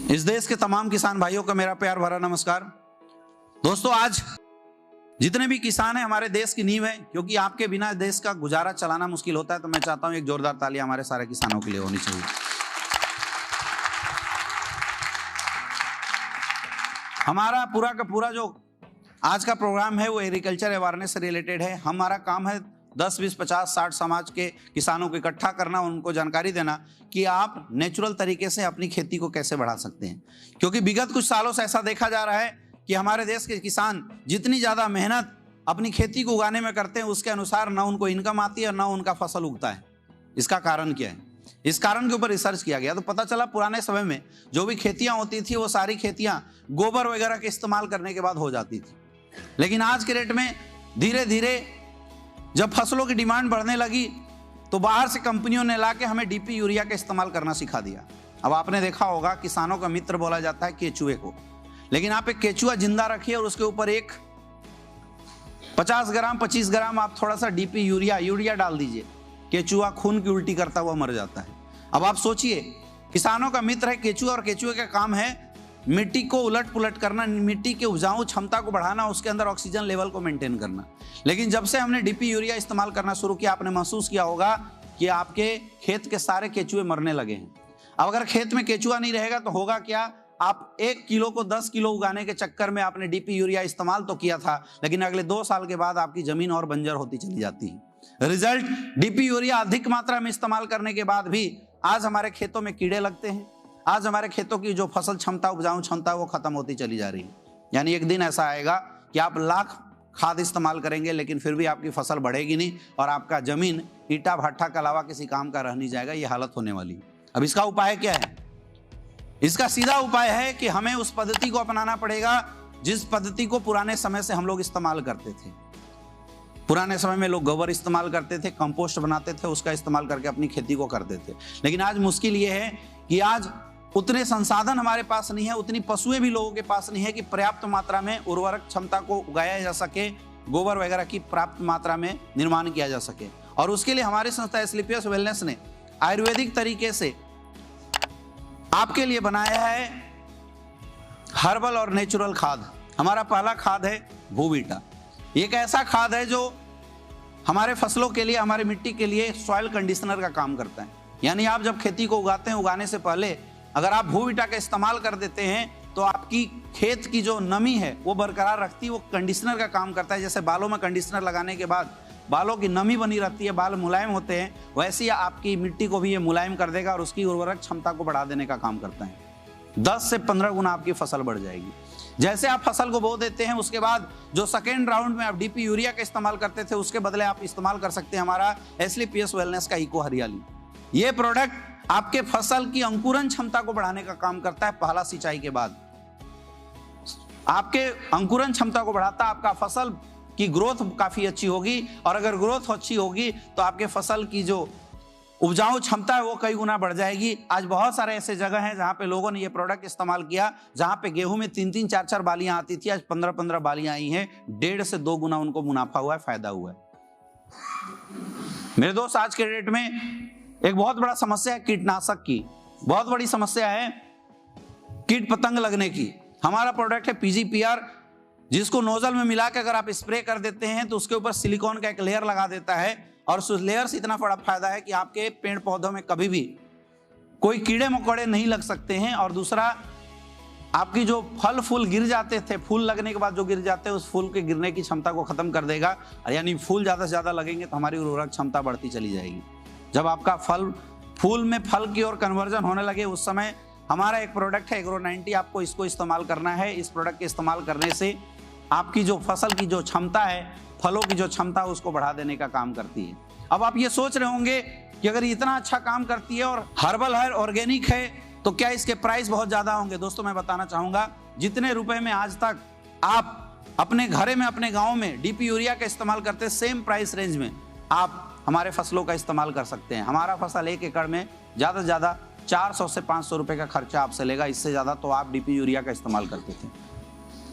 इस देश के तमाम किसान भाइयों का मेरा प्यार भरा नमस्कार। दोस्तों, आज जितने भी किसान हैं हमारे देश की नींव है, क्योंकि आपके बिना देश का गुजारा चलाना मुश्किल होता है। तो मैं चाहता हूं एक जोरदार तालियां हमारे सारे किसानों के लिए होनी चाहिए। हमारा पूरा का पूरा जो आज का प्रोग्राम है वो एग्रीकल्चर अवेयरनेस से रिलेटेड है। हमारा काम है 10, 20, 50, 60 समाज के किसानों को इकट्ठा करना, उनको जानकारी देना कि आप नेचुरल तरीके से अपनी खेती को कैसे बढ़ा सकते हैं। क्योंकि विगत कुछ सालों से ऐसा देखा जा रहा है कि हमारे देश के किसान जितनी ज़्यादा मेहनत अपनी खेती को उगाने में करते हैं, उसके अनुसार ना उनको इनकम आती है, ना उनका फसल उगता है। इसका कारण क्या है? इस कारण के ऊपर रिसर्च किया गया तो पता चला पुराने समय में जो भी खेतियाँ होती थी वो सारी खेतियाँ गोबर वगैरह के इस्तेमाल करने के बाद हो जाती थी। लेकिन आज के डेट में धीरे धीरे जब फसलों की डिमांड बढ़ने लगी तो बाहर से कंपनियों ने लाके हमें डीपी यूरिया का इस्तेमाल करना सिखा दिया। अब आपने देखा होगा किसानों का मित्र बोला जाता है केचुए को, लेकिन आप एक केचुआ जिंदा रखिए और उसके ऊपर एक 50 ग्राम 25 ग्राम आप थोड़ा सा डीपी यूरिया डाल दीजिए, केचुआ खून की उल्टी करता हुआ मर जाता है। अब आप सोचिए, किसानों का मित्र है केचुआ और केचुए का काम है मिट्टी को उलट पुलट करना, मिट्टी के उपजाऊ क्षमता को बढ़ाना, उसके अंदर ऑक्सीजन लेवल को मेंटेन करना। लेकिन जब से हमने डीपी यूरिया इस्तेमाल करना शुरू किया, आपने महसूस किया होगा कि आपके खेत के सारे केचुए मरने लगे हैं। अब अगर खेत में केचुआ नहीं रहेगा तो होगा क्या? आप 1 किलो को 10 किलो उगाने के चक्कर में आपने डीपी यूरिया इस्तेमाल तो किया था, लेकिन अगले 2 साल के बाद आपकी जमीन और बंजर होती चली जाती है। रिजल्ट, डीपी यूरिया अधिक मात्रा में इस्तेमाल करने के बाद भी आज हमारे खेतों में कीड़े लगते हैं। आज हमारे खेतों की जो फसल क्षमता, उपजाऊ क्षमता, वो खत्म होती चली जा रही है। यानी एक दिन ऐसा आएगा कि आप लाख खाद इस्तेमाल करेंगे लेकिन फिर भी आपकी फसल बढ़ेगी नहीं और आपका जमीन ईटा भट्ठा के अलावा किसी काम का रह नहीं जाएगा। ये हालत होने वाली है। अब इसका उपाय क्या है? इसका सीधा उपाय है कि हमें उस पद्धति को अपनाना पड़ेगा जिस पद्धति को पुराने समय से हम लोग इस्तेमाल करते थे। पुराने समय में लोग गोबर इस्तेमाल करते थे, कंपोस्ट बनाते थे, उसका इस्तेमाल करके अपनी खेती को करते थे। लेकिन आज मुश्किल ये है कि आज उतने संसाधन हमारे पास नहीं है, उतनी पशुएं भी लोगों के पास नहीं है कि पर्याप्त मात्रा में उर्वरक क्षमता को उगाया जा सके, गोबर वगैरह की पर्याप्त मात्रा में निर्माण किया जा सके। और उसके लिए हमारी संस्था एस्क्लेपियस वेलनेस ने आयुर्वेदिक तरीके से आपके लिए बनाया है हर्बल और नेचुरल खाद। हमारा पहला खाद है भूवीटा। एक ऐसा खाद है जो हमारे फसलों के लिए, हमारी मिट्टी के लिए सॉइल कंडीशनर का काम करता है। यानी आप जब खेती को उगाते हैं, उगाने से पहले अगर आप भूवीटा का इस्तेमाल कर देते हैं तो आपकी खेत की जो नमी है वो बरकरार रखती है। वो कंडीशनर का काम करता है। जैसे बालों में कंडीशनर लगाने के बाद बालों की नमी बनी रहती है, बाल मुलायम होते हैं, वैसे ही आपकी मिट्टी को भी ये मुलायम कर देगा और उसकी उर्वरक क्षमता को बढ़ा देने का काम करता है। 10 से 15 गुना आपकी फसल बढ़ जाएगी। जैसे आप फसल को बो देते हैं, उसके बाद जो सेकेंड राउंड में आप डीपी यूरिया का इस्तेमाल करते थे, उसके बदले आप इस्तेमाल कर सकते हैं हमारा एस्क्लेपियस वेलनेस का इको हरियाली। ये प्रोडक्ट आपके फसल की अंकुरन क्षमता को बढ़ाने का काम करता है। पहला सिंचाई के बाद आपके अंकुरन क्षमता को बढ़ाता है, आपका फसल की ग्रोथ काफी अच्छी होगी और अगर ग्रोथ अच्छी होगी तो आपके फसल की जो उपजाऊ क्षमता है वो कई गुना बढ़ जाएगी। आज बहुत सारे ऐसे जगह हैं जहां पे लोगों ने ये प्रोडक्ट इस्तेमाल किया, जहां पे गेहूं में 3-3, 4-4 बालियां आती थी, आज 15-15 बालियां आई हैं। 1.5 से 2 गुना उनको मुनाफा हुआ है, फायदा हुआ है। मेरे दोस्त, आज के डेट में एक बहुत बड़ा समस्या है कीटनाशक की। बहुत बड़ी समस्या है कीट पतंग लगने की। हमारा प्रोडक्ट है PGPR, जिसको नोजल में मिला के अगर आप स्प्रे कर देते हैं तो उसके ऊपर सिलिकॉन का एक लेयर लगा देता है और उस लेयर से इतना बड़ा फायदा है कि आपके पेड़ पौधों में कभी भी कोई कीड़े मकोड़े नहीं लग सकते हैं। और दूसरा, आपकी जो फल फूल गिर जाते थे, फूल लगने के बाद जो गिर जाते हैं, उस फूल के गिरने की क्षमता को खत्म कर देगा। यानी फूल ज्यादा से ज्यादा लगेंगे तो हमारी उर्वरक क्षमता बढ़ती चली जाएगी। जब आपका फूल में फल की ओर कन्वर्जन होने लगे, उस समय हमारा एक प्रोडक्ट है एग्रो 90, आपको इसको इस्तेमाल करना है। इस प्रोडक्ट के इस्तेमाल करने से आपकी जो फसल की जो क्षमता है, फलों की जो क्षमता है, उसको बढ़ा देने का काम करती है। अब आप ये सोच रहे होंगे कि अगर इतना अच्छा काम करती है और हर्बल है, ऑर्गेनिक है, तो क्या इसके प्राइस बहुत ज्यादा होंगे? दोस्तों, मैं बताना चाहूंगा, जितने रुपए में आज तक आप अपने घरे में, अपने गाँव में डीपी यूरिया का इस्तेमाल करते, सेम प्राइस रेंज में आप हमारे फसलों का इस्तेमाल कर सकते हैं। हमारा फसल 1 एकड़ में ज्यादा से ज्यादा 400 से 500 रुपए का खर्चा आपसे लेगा। इससे ज्यादा तो आप डीपी यूरिया का इस्तेमाल करते थे।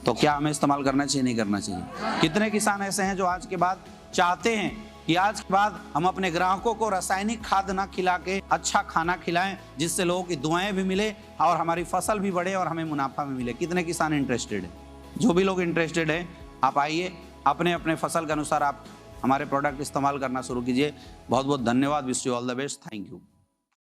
तो क्या हमें इस्तेमाल करना चाहिए, नहीं करना चाहिए? कितने किसान ऐसे हैं जो आज के बाद चाहते हैं कि आज के बाद हम अपने ग्राहकों को रासायनिक खाद ना खिला के अच्छा खाना खिलाएं, जिससे लोगों की दुआएं भी मिले और हमारी फसल भी बढ़े और हमें मुनाफा भी मिले। कितने किसान इंटरेस्टेड हैं? जो भी लोग इंटरेस्टेड हैं, आप आइए, अपने अपने फसल के अनुसार आप हमारे प्रोडक्ट इस्तेमाल करना शुरू कीजिए। बहुत बहुत धन्यवाद। Wish you all the best. Thank you.